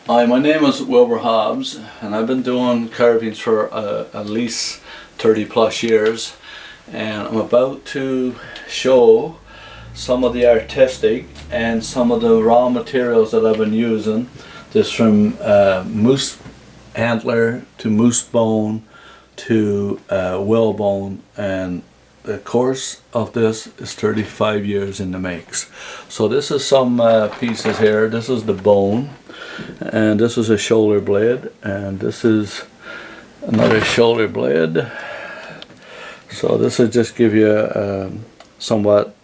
Hi, my name is Wilbur Hobbs, and I've been doing carvings for at least 30 plus years, and I'm about to show some of the artistic and some of the raw materials that I've been using. This from moose antler to moose bone to whalebone, and the course of this is 35 years in the makes. So this is some pieces here. This is the bone, and this is a shoulder blade, and this is another shoulder blade. So this will just give you a somewhat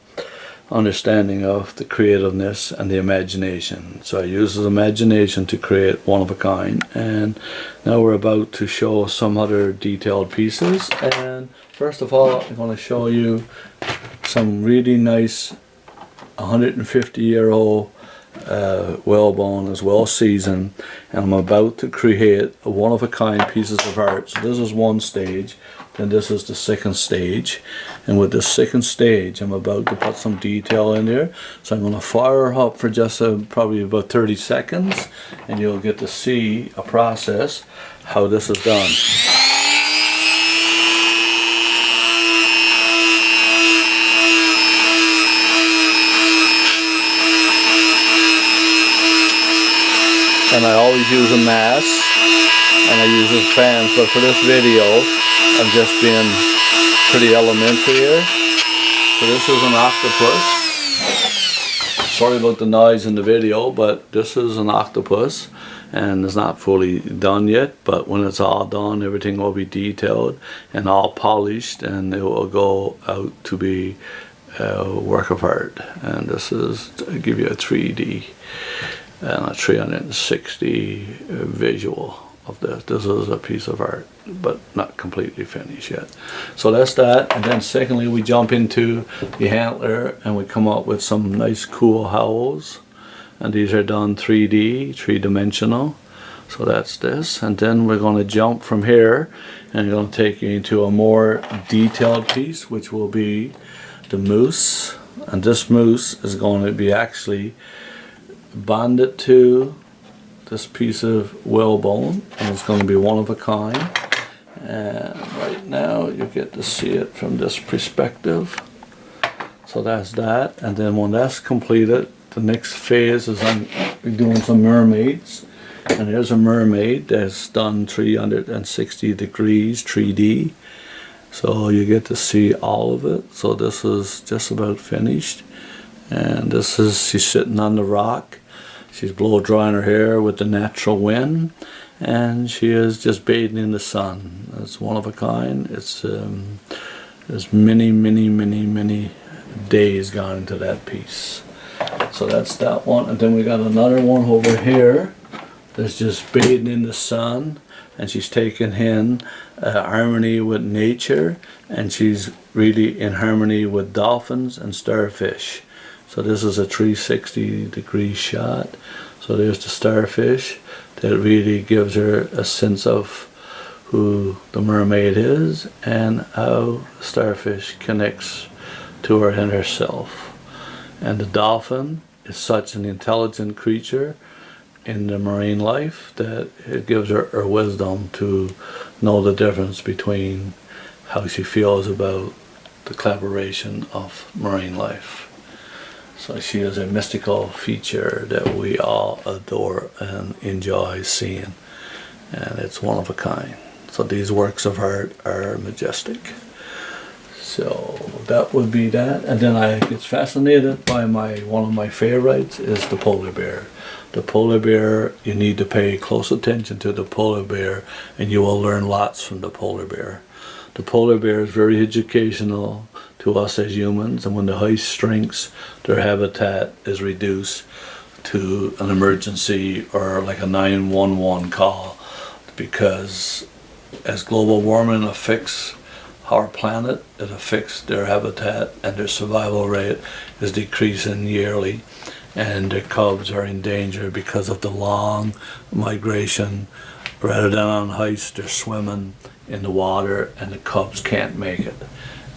understanding of the creativeness and the imagination. So I use the imagination to create one of a kind, and now we're about to show some other detailed pieces. And first of all, I'm going to show you some really nice 150-year-old whalebone, as well seasoned, and I'm about to create a one-of-a-kind pieces of art. So this is one stage, then this is the second stage, and with the second stage I'm about to put some detail in there. So I'm going to fire up for just probably about 30 seconds, and you'll get to see a process how this is done. And I always use a mask, and I use a fans, but for this video I'm just being pretty elementary here. So this is an octopus. Sorry about the noise in the video, but this is an octopus, and it's not fully done yet, but when it's all done, everything will be detailed and all polished, and it will go out to be a work of art. And this is to give you a 3D and a 360 visual of this. This is a piece of art, but not completely finished yet. So that's that. And then secondly, we jump into the antler, and we come up with some nice cool howls, and these are done 3D, three-dimensional. So that's this. And then we're going to jump from here, and I'm going to take you into a more detailed piece, which will be the moose. And this moose is going to be actually bonded to this piece of whalebone, and it's going to be one of a kind. And right now you get to see it from this perspective. So that's that. And then when that's completed, the next phase is I'm doing some mermaids, and there's a mermaid that's done 360 degrees 3D, so you get to see all of it. So this is just about finished, and this is, she's sitting on the rock. She's blow drying her hair with the natural wind, and she is just bathing in the sun. It's one of a kind. It's there's many days gone into that piece. So that's that one. And then we got another one over here that's just bathing in the sun, and she's taking in harmony with nature, and she's really in harmony with dolphins and starfish. So this is a 360 degree shot. So there's the starfish that really gives her a sense of who the mermaid is and how the starfish connects to her and herself. And the dolphin is such an intelligent creature in the marine life that it gives her wisdom to know the difference between how she feels about the collaboration of marine life. So she is a mystical feature that we all adore and enjoy seeing, and it's one of a kind. So these works of art are majestic. So that would be that. And then I get fascinated by one of my favorites is the polar bear. The polar bear, you need to pay close attention to the polar bear, and you will learn lots from the polar bear. The polar bear is very educational to us as humans, and when the ice shrinks, their habitat is reduced to an emergency or like a 911 call, because as global warming affects our planet, it affects their habitat, and their survival rate is decreasing yearly, and their cubs are in danger because of the long migration. Rather than on ice, they're swimming in the water, and the cubs can't make it.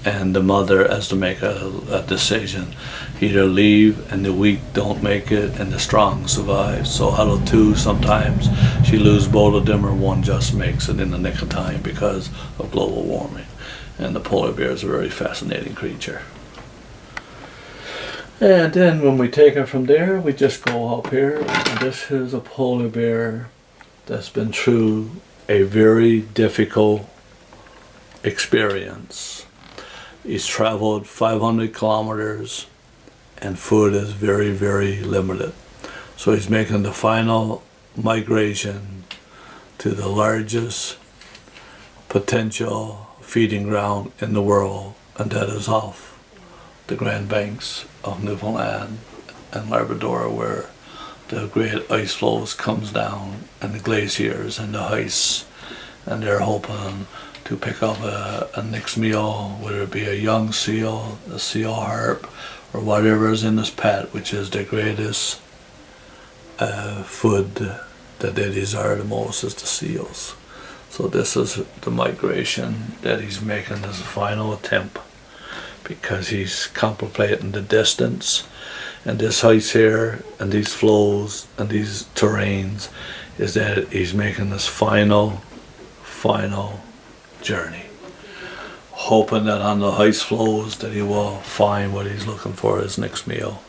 and the mother has to make a decision. Either leave and the weak don't make it and the strong survive. So out of two, sometimes she loses both of them, or one just makes it in the nick of time because of global warming. And the polar bear is a very fascinating creature. And then when we take it from there, we just go up here. And this is a polar bear that's been through a very difficult experience. He's traveled 500 kilometers and food is very, very limited. So he's making the final migration to the largest potential feeding ground in the world, and that is off the Grand Banks of Newfoundland and Labrador, where the great ice flows comes down and the glaciers and the ice, and they're hoping to pick up a next meal, whether it be a young seal, a seal harp, or whatever is in his pet, which is the greatest food that they desire the most, is the seals. So this is the migration that he's making as a final attempt, because he's contemplating the distance, and this ice here and these flows and these terrains is that he's making this final journey, hoping that on the ice flows that he will find what he's looking for, his next meal.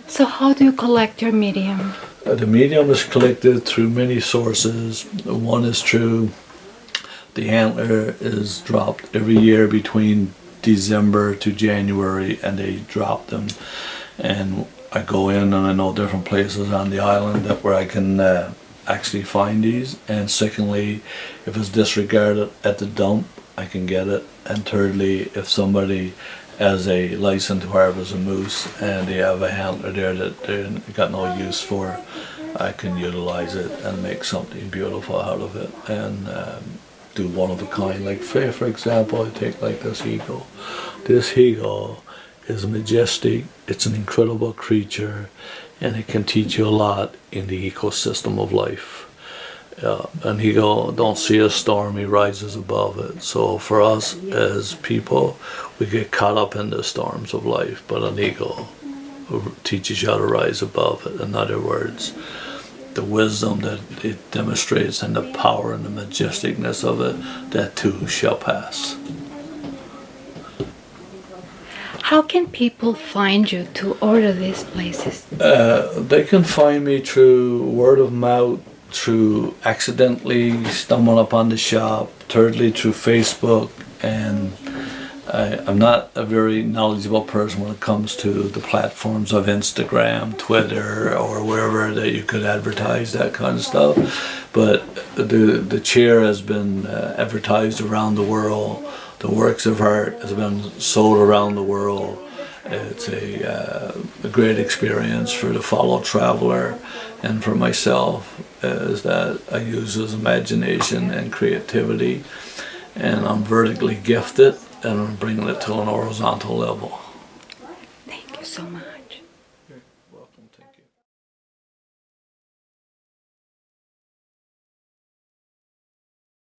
So how do you collect your medium? The medium is collected through many sources. One is through the antler is dropped every year between December to January, and they drop them, and I go in and I know different places on the island that where I can actually find these. And secondly, if it's disregarded at the dump, I can get it. And thirdly, if somebody has a license to harvest a moose and they have a antler there that they got no use for, I can utilize it and make something beautiful out of it, and do one of a kind. Like for example, I take like this eagle. This eagle is majestic, it's an incredible creature, and it can teach you a lot in the ecosystem of life. An eagle don't see a storm, he rises above it. So for us as people, we get caught up in the storms of life, but an eagle teaches you how to rise above it. In other words, the wisdom that it demonstrates and the power and the majesticness of it, that too shall pass. How can people find you to order these places? They can find me through word of mouth, through accidentally stumbling upon the shop, thirdly through Facebook, and I'm not a very knowledgeable person when it comes to the platforms of Instagram, Twitter, or wherever that you could advertise that kind of stuff. But the chair has been advertised around the world. The works of art has been sold around the world. It's a great experience for the fellow traveler, and for myself, is that I use his imagination and creativity, and I'm vertically gifted, and I'm bringing it to an horizontal level. Thank you so much.